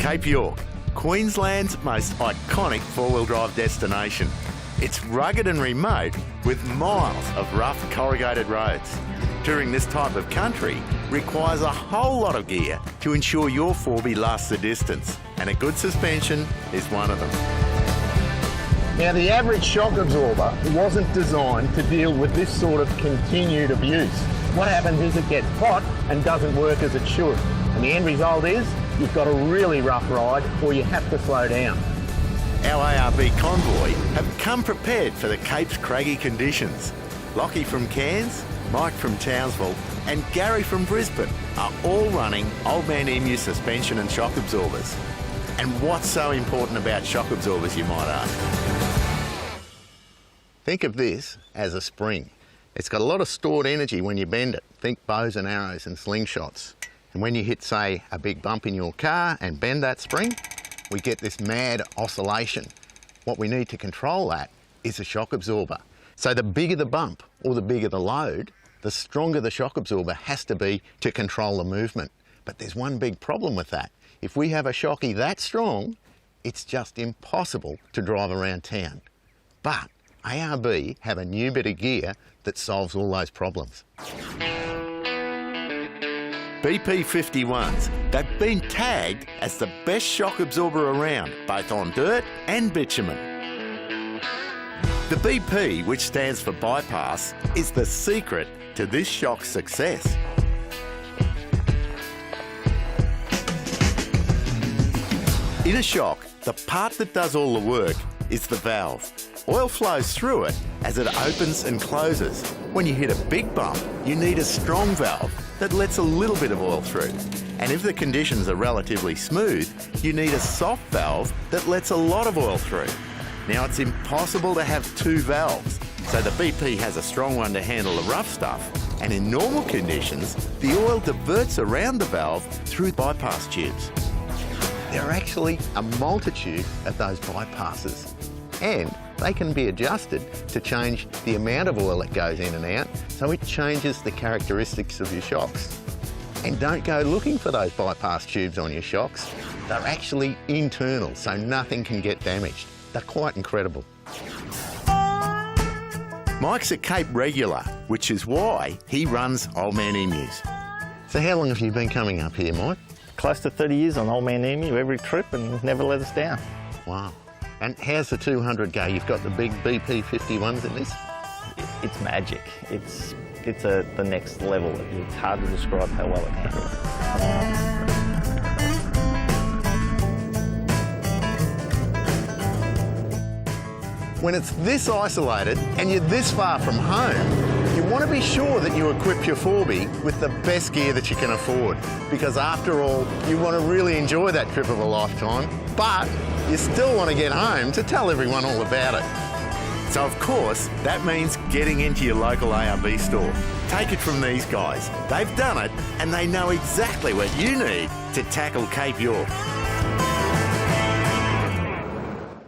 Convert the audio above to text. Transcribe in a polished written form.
Cape York, Queensland's most iconic four-wheel drive destination. It's rugged and remote with miles of rough corrugated roads. Touring this type of country requires a whole lot of gear to ensure your 4B lasts the distance, and a good suspension is one of them. Now, the average shock absorber wasn't designed to deal with this sort of continued abuse. What happens is it gets hot and doesn't work as it should. And the end result is you've got a really rough ride or you have to slow down. Our ARB convoy have come prepared for the Cape's craggy conditions. Lockie from Cairns, Mike from Townsville and Gary from Brisbane are all running Old Man Emu suspension and shock absorbers. And what's so important about shock absorbers, you might ask? Think of this as a spring. It's got a lot of stored energy when you bend it. Think bows and arrows and slingshots. And when you hit, say, a big bump in your car and bend that spring, we get this mad oscillation. What we need to control that is a shock absorber. So the bigger the bump or the bigger the load, the stronger the shock absorber has to be to control the movement. But there's one big problem with that. If we have a shocky that strong, it's just impossible to drive around town. But ARB have a new bit of gear that solves all those problems. BP51s, they've been tagged as the best shock absorber around, both on dirt and bitumen. The BP, which stands for bypass, is the secret to this shock's success. In a shock, the part that does all the work is the valve. Oil flows through it as it opens and closes. When you hit a big bump, you need a strong valve that lets a little bit of oil through. And if the conditions are relatively smooth, you need a soft valve that lets a lot of oil through. Now, it's impossible to have two valves, so the BP has a strong one to handle the rough stuff, and in normal conditions, the oil diverts around the valve through bypass tubes. There are actually a multitude of those bypasses, and they can be adjusted to change the amount of oil that goes in and out, so it changes the characteristics of your shocks. And don't go looking for those bypass tubes on your shocks. They're actually internal, so nothing can get damaged. They're quite incredible. Mike's a Cape regular, which is why he runs Old Man Emus. So how long have you been coming up here, Mike? Close to 30 years on Old Man Emu, every trip, and never let us down. Wow. And how's the 200 go? You've got the big BP51s in this? It's magic. It's the next level. It's hard to describe how well it handles. When it's this isolated and you're this far from home, you want to be sure that you equip your 4B with the best gear that you can afford. Because after all, you want to really enjoy that trip of a lifetime, but you still want to get home to tell everyone all about it. So of course, that means getting into your local ARB store. Take it from these guys. They've done it and they know exactly what you need to tackle Cape York.